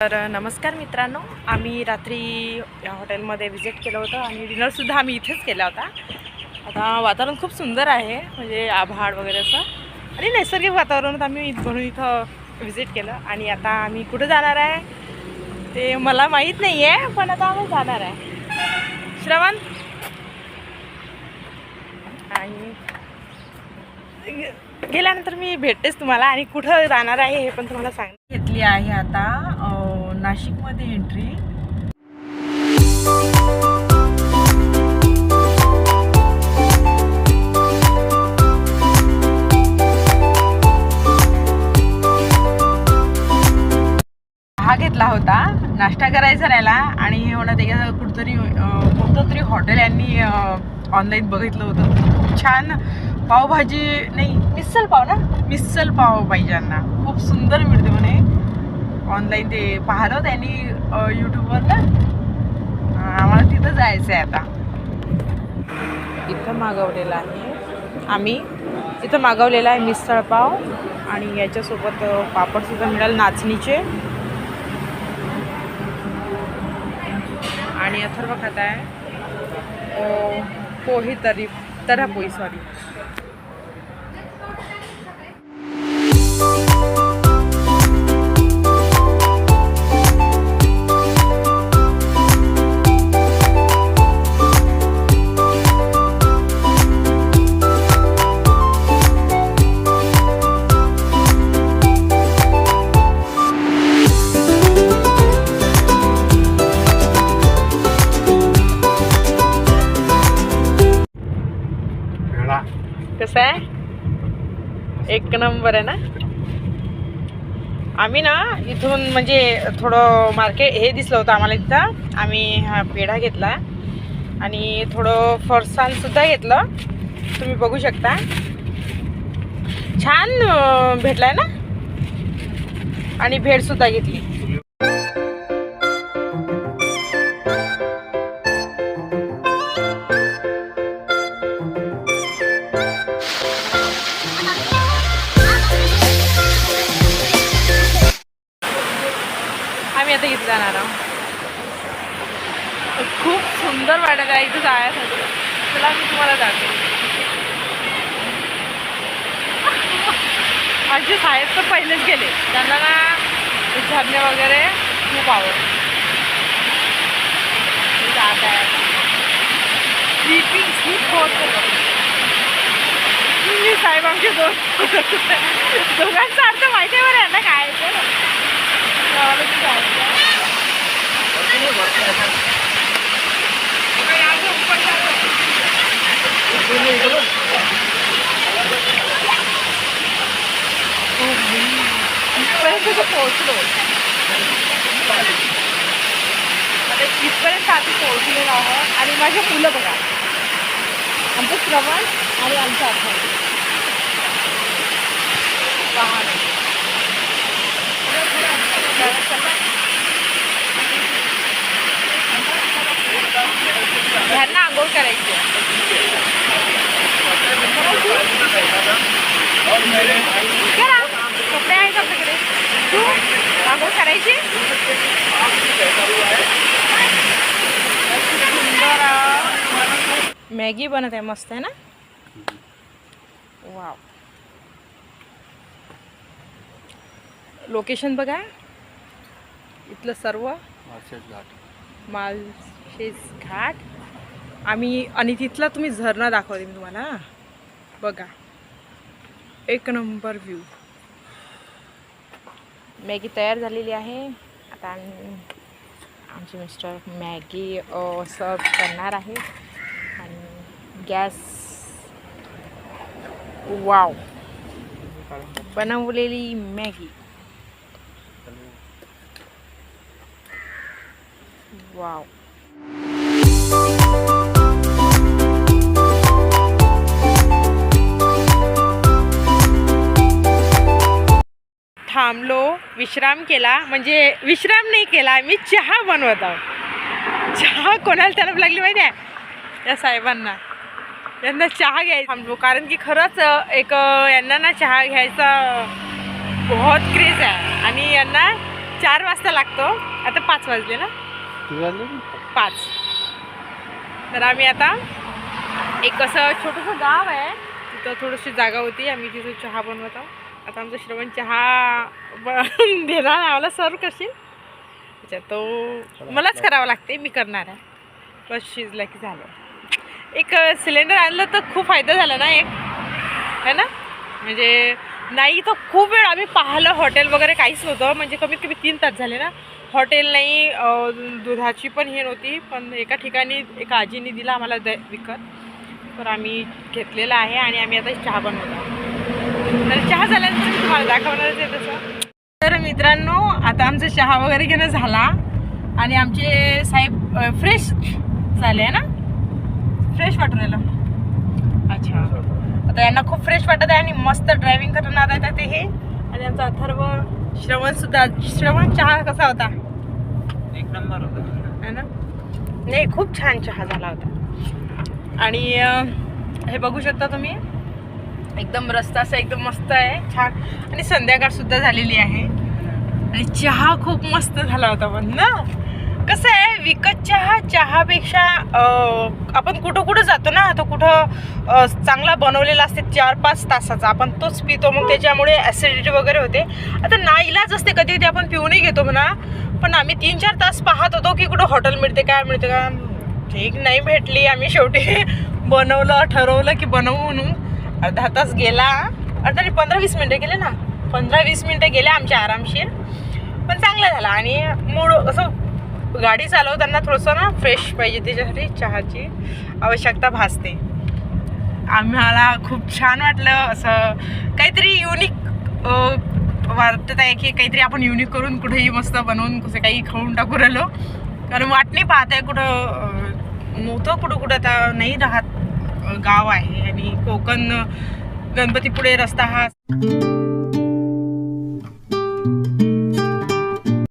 तर नमस्कार मित्रांनो, आम्ही रात्री या हॉटेलमध्ये व्हिजिट केलं होतं आणि डिनरसुद्धा आम्ही इथेच केला होता. आता वातावरण खूप सुंदर आहे, म्हणजे आभाळ वगैरे असं आणि नैसर्गिक वातावरणात आम्ही म्हणून इथं व्हिजिट केलं. आणि आता आम्ही कुठं जाणार आहे ते मला माहीत नाही आहे, पण आता आम्ही जाणार आहे श्रवण. आणि गेल्यानंतर मी भेटतेच तुम्हाला आणि कुठं जाणार आहे हे पण तुम्हाला घेतली आहे. आता नाशिकमध्ये एंट्री. हा घेतला होता नाश्ता करायचा राहिला आणि हे होणं त्याच्या कुठंतरी कोणतं तरी हॉटेल यांनी ऑनलाईन बघितलं होतं. छान पावभाजी नाही, मिसल पाव ना, मिसल पाव पाहिजे यांना, खूप सुंदर मिळते म्हणे. ऑनलाईन ते पाहिलं त्यांनी यूट्यूबवर ना. आम्हाला तिथं जायचं आहे. आता इथं मागवलेलं आहे आम्ही, इथं मागवलेला आहे मिसळ पाव आणि याच्यासोबत पापडसुद्धा मिळाल नाचणीचे. आणि अथर्व खात आहे पोहे तरा पोही सॉरी. कसं आहे, एक नंबर आहे ना. आम्ही ना इथून म्हणजे थोडं मार्केट हे दिसलं होतं आम्हाला इथं. आम्ही हा पेढा घेतला आणि थोडं फरसाण सुद्धा घेतलं, तुम्ही बघू शकता. छान भेटलाय ना. आणि भेळ सुद्धा घेतली. आम्ही आता इथं जाणार आहोत. खूप सुंदर वाटत आहे इथं जायसाठी. चला मी तुम्हाला दाखवते. माझे साहेब तर पहिलेच गेले, त्यांना ना झरणे वगैरे खूप आवडते. जात आहे स्लीप होत मी साहेब आमचे दोघांचा अर्थ माहिती आहे बरं यांना काय आहे. इथपर्यंत पोहोचलो, आता इथपर्यंत आम्ही पोहोचलेलो आहोत. आणि माझे मुलं बघा, आमचं श्रवण आणि आमचं अथर्व. ह्यांना आंघोळ करायची कपडे आहेत आपल्याकडे. तू आंघोळ करायची. सुंदर मॅगी बनत आहे, मस्त आहे ना. वाव. लोकेशन बघा इथलं सर्व माळशेज घाट. आम्ही आणि तिथला तुम्ही झरणा दाखवते मी तुम्हाला. बघा एक नंबर व्ह्यू. मॅगी तयार झालेली आहे. आता आमचे मिस्टर मॅगी सर्व करणार आहे. आणि गॅस वाव बनवलेली मॅगी. वाव. थांबलो, विश्राम केला. म्हणजे विश्राम नाही केला, मी चहा बनवत आहोत. चहा कोणाला तलब लागली माहिती आहे, या साहेबांना. यांना चहा घ्यायचा थांबलो, कारण की खरंच एक यांना ना चहा घ्यायचा बहुत क्रेज आहे. आणि यांना 4 वाजता लागतो. आता 5 वाजले ना, 5. तर आम्ही आता एक असं छोटंसं गाव आहे, तिथं थोडीशी जागा होती, आम्ही तिथं चहा बनवत आहोत. आता आमचं श्रवण चहा देणार आम्हाला, सर्व करशील त्याच्यात, तो मलाच करावं लागते, मी करणार आहे. बस शिजला की झालं. एक सिलेंडर आणलं तर खूप फायदा झाला ना एक, है ना. म्हणजे नाही तर खूप वेळ आम्ही पाहिलं, हॉटेल वगैरे काहीच नव्हतं, म्हणजे कमीत कमी 3 तास झाले ना. हॉटेल नाही, दुधाची पण हे नव्हती, पण एका ठिकाणी एका आजीने दिला आम्हाला विकत, तर आम्ही घेतलेला आहे आणि आम्ही आता चहा बनवतो. तर चहा झाल्यानंतर मी तुम्हाला दाखवणारच आहे तसं. तर मित्रांनो, आता आमचा चहा वगैरे घेणं झाला आणि आमचे साहेब फ्रेश झाले ना, फ्रेश वाटून राहिलं. अच्छा, आता यांना खूप फ्रेश वाटत आहे आणि मस्त ड्रायव्हिंग करणार आहे ते हे. आणि आमचा अथर्व, श्रवण सुद्धा. श्रवण, चहा कसा होता? एक नंबर होता, है ना. नाही, खूप छान चहा झाला होता. आणि हे बघू शकता तुम्ही, एकदम रस्ता असं एकदम मस्त आहे, छान. आणि संध्याकाळ सुद्धा झालेली आहे आणि चहा खूप मस्त झाला होता. पण ना कसं आहे, विकत चहापेक्षा आपण कुठं कुठं जातो ना, तो कुठं चांगला बनवलेला असते 4-5 तासाचा, आपण तोच पितो, मग त्याच्यामुळे ॲसिडिटी वगैरे होते. आता नाईलाज असते, कधी कधी आपण पिऊनही घेतो म्हणा, पण आम्ही 3-4 तास पाहत होतो की कुठं हॉटेल मिळते काय मिळते का. ठीक नाही भेटली, आम्ही शेवटी बनवलं, ठरवलं की बनवू म्हणून. अर्धा तास गेला, अर्धा 15-20 मिनटं गेले ना, 15-20 मिनटं गेले आमच्या आरामशीर, पण चांगलं झालं. आणि मूळ असं गाडी चालवताना थोडंसं ना फ्रेश पाहिजे, त्याच्यासाठी चहाची आवश्यकता भासते. आम्हाला खूप छान वाटलं, असं काहीतरी युनिक वाटत आहे की काहीतरी आपण युनिक करून कुठेही मस्त बनवून कसं काही खाऊन टाकू राहिलो. कारण वाटणी पाहत आहे कुठं नव्हतं, कुठं आता नाही राहत गाव आहे आणि कोकण गणपतीपुळे रस्ता हा